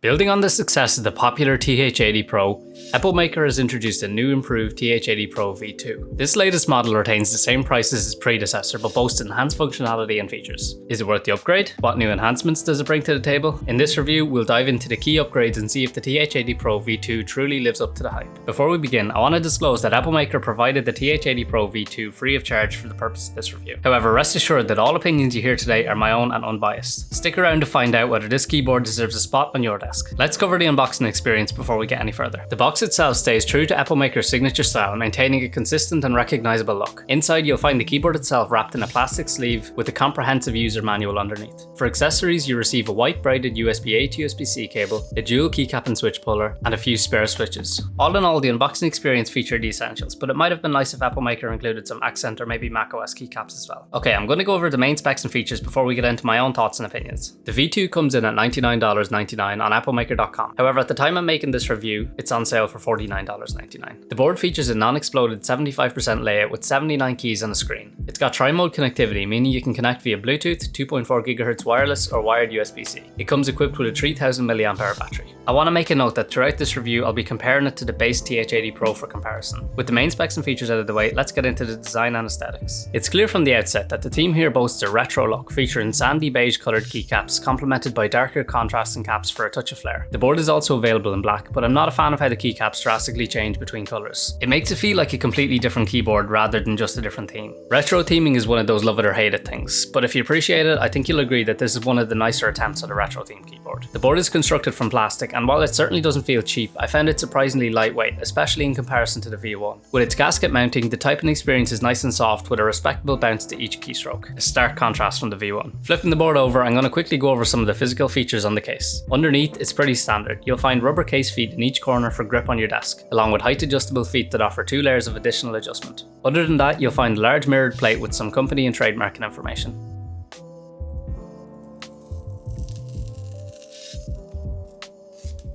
Building on the success of the popular TH80 Pro, Epomaker has introduced a new improved TH80 Pro V2. This latest model retains the same price as its predecessor but boasts enhanced functionality and features. Is it worth the upgrade? What new enhancements does it bring to the table? In this review, we'll dive into the key upgrades and see if the TH80 Pro V2 truly lives up to the hype. Before we begin, I want to disclose that Epomaker provided the TH80 Pro V2 free of charge for the purpose of this review. However, rest assured that all opinions you hear today are my own and unbiased. Stick around to find out whether this keyboard deserves a spot on your desk. Let's cover the unboxing experience before we get any further. The box itself stays true to Epomaker's signature style, maintaining a consistent and recognizable look. Inside, you'll find the keyboard itself wrapped in a plastic sleeve with a comprehensive user manual underneath. For accessories, you receive a white braided USB-A to USB-C cable, a dual keycap and switch puller, and a few spare switches. All in all, the unboxing experience featured the essentials, but it might have been nice if Epomaker included some accent or maybe macOS keycaps as well. Okay, I'm going to go over the main specs and features before we get into my own thoughts and opinions. The V2 comes in at $99.99 on Epomaker.com. However, at the time I'm making this review, it's on sale for $49.99. The board features a non-exploded 75% layout with 79 keys on a screen. It's got tri-mode connectivity, meaning you can connect via Bluetooth, 2.4 GHz wireless, or wired USB-C. It comes equipped with a 3000 mAh battery. I want to make a note that throughout this review, I'll be comparing it to the base TH80 Pro for comparison. With the main specs and features out of the way, let's get into the design and aesthetics. It's clear from the outset that the team here boasts a retro look, featuring sandy beige coloured keycaps, complemented by darker contrasting caps for a touch of flair. The board is also available in black, but I'm not a fan of how the keycaps drastically change between colours. It makes it feel like a completely different keyboard rather than just a different theme. Retro theming is one of those love it or hate it things, but if you appreciate it, I think you'll agree that this is one of the nicer attempts at a retro themed keyboard. The board is constructed from plastic, and while it certainly doesn't feel cheap, I found it surprisingly lightweight, especially in comparison to the V1. With its gasket mounting, the typing experience is nice and soft with a respectable bounce to each keystroke, a stark contrast from the V1. Flipping the board over, I'm going to quickly go over some of the physical features on the case. Underneath, it's pretty standard. You'll find rubber case feet in each corner for grip on your desk, along with height adjustable feet that offer 2 layers of additional adjustment. Other than that, you'll find a large mirrored plate with some company and trademarking information.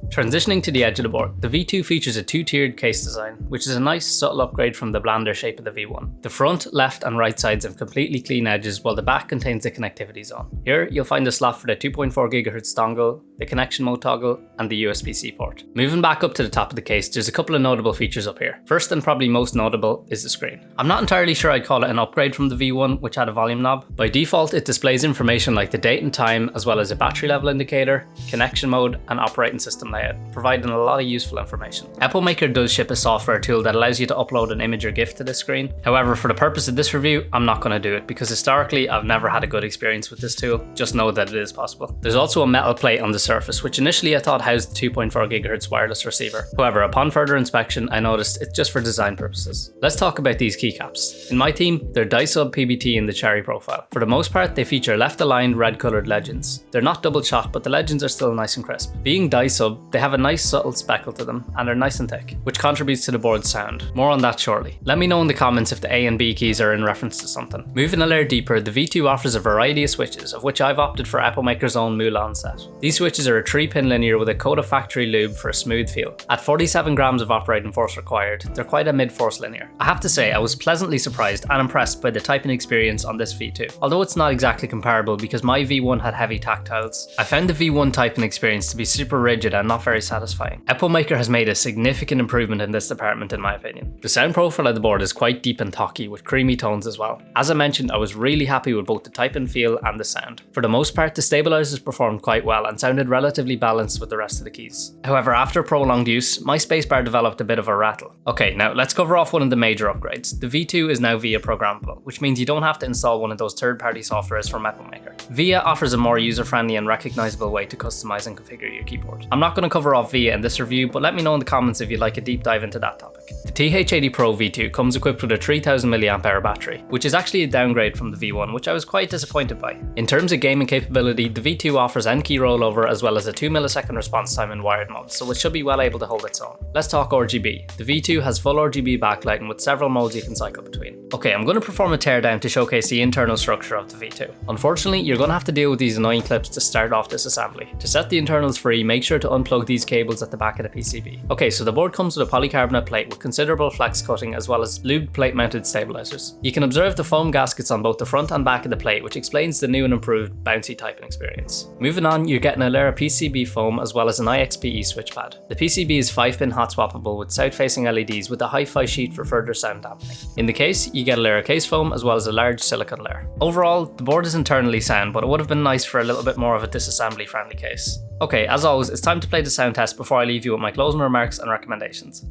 Transitioning to the edge of the board, the V2 features a 2-tiered case design, which is a nice subtle upgrade from the blander shape of the V1. The front, left and right sides have completely clean edges, while the back contains the connectivity zone. Here, you'll find a slot for the 2.4 GHz dongle, the connection mode toggle, and the USB-C port. Moving back up to the top of the case, there's a couple of notable features up here. First and probably most notable is the screen. I'm not entirely sure I'd call it an upgrade from the V1, which had a volume knob. By default, it displays information like the date and time, as well as a battery level indicator, connection mode, and operating system layout, providing a lot of useful information. Epomaker does ship a software tool that allows you to upload an image or GIF to this screen. However, for the purpose of this review, I'm not going to do it because historically I've never had a good experience with this tool. Just know that it is possible. There's also a metal plate on the surface, which initially I thought housed the 2.4 GHz wireless receiver. However, upon further inspection, I noticed it's just for design purposes. Let's talk about these keycaps. In my team, they're die-sub PBT in the cherry profile. For the most part, they feature left-aligned red-coloured legends. They're not double-shot, but the legends are still nice and crisp. Being die-sub, they have a nice subtle speckle to them, and they're nice and thick, which contributes to the board's sound. More on that shortly. Let me know in the comments if the A and B keys are in reference to something. Moving a layer deeper, the V2 offers a variety of switches, of which I've opted for Epomaker's own Mulan set. These switches are a 3-pin linear with a coat of factory lube for a smooth feel. At 47 grams of operating force required, they're quite a mid-force linear. I have to say, I was pleasantly surprised and impressed by the typing experience on this V2, although it's not exactly comparable because my V1 had heavy tactiles. I found the V1 typing experience to be super rigid and not very satisfying. Epomaker has made a significant improvement in this department in my opinion. The sound profile of the board is quite deep and talky with creamy tones as well. As I mentioned, I was really happy with both the type and feel and the sound. For the most part, the stabilizers performed quite well and sounded relatively balanced with the rest of the keys. However, after prolonged use, my spacebar developed a bit of a rattle. Okay, now let's cover off one of the major upgrades. The V2 is now VIA programmable, which means you don't have to install one of those third-party softwares from Epomaker. VIA offers a more user-friendly and recognizable way to customize and configure your keyboard. I'm not going to cover off VIA in this review, but let me know in the comments if you'd like a deep dive into that topic. The TH80 Pro V2 comes equipped with a 3000 mAh battery, which is actually a downgrade from the V1, which I was quite disappointed by. In terms of gaming capability, the V2 offers N key rollover as well as a 2 millisecond response time in wired mode, so it should be well able to hold its own. Let's talk RGB. The V2 has full RGB backlighting with several modes you can cycle between. Okay, I'm going to perform a teardown to showcase the internal structure of the V2. Unfortunately, you're going to have to deal with these annoying clips to start off this assembly. To set the internals free, make sure to unplug these cables at the back of the PCB. Okay, so the board comes with a polycarbonate plate with considerable flex cutting as well as lubed plate mounted stabilizers. You can observe the foam gaskets on both the front and back of the plate, which explains the new and improved bouncy typing experience. Moving on, you're getting a layer of PCB foam as well as an IXPE switch pad. The PCB is 5-pin hot swappable with south-facing LEDs with a hi-fi sheet for further sound dampening. In the case, you get a layer of case foam as well as a large silicone layer. Overall, the board is internally sound, but it would have been nice for a little bit more of a disassembly friendly case. Okay, as always, it's time to play the sound test before I leave you with my closing remarks and recommendations.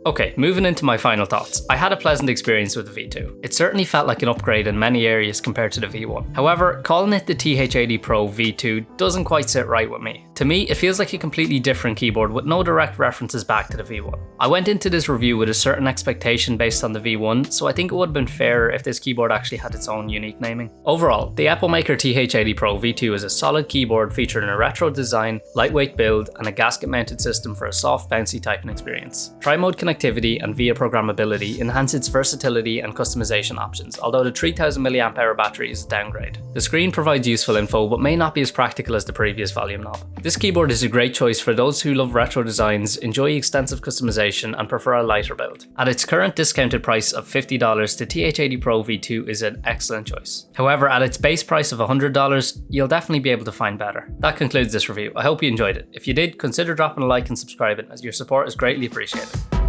Okay, moving into my final thoughts. I had a pleasant experience with the V2. It certainly felt like an upgrade in many areas compared to the V1. However, calling it the TH80 Pro V2 doesn't quite sit right with me. To me, it feels like a completely different keyboard with no direct references back to the V1. I went into this review with a certain expectation based on the V1, so I think it would have been fairer if this keyboard actually had its own unique naming. Overall, the Epomaker TH80 Pro V2 is a solid keyboard featuring a retro design, lightweight build, and a gasket mounted system for a soft, bouncy typing experience. Tri-mode connectivity and VIA programmability enhance its versatility and customization options, although the 3000 mAh battery is a downgrade. The screen provides useful info but may not be as practical as the previous volume knob. This keyboard is a great choice for those who love retro designs, enjoy extensive customization, and prefer a lighter build. At its current discounted price of $50, the TH80 Pro V2 is an excellent choice. However, at its base price of $100, you'll definitely be able to find better. That concludes this review. I hope you enjoyed it. If you did, consider dropping a like and subscribing, as your support is greatly appreciated.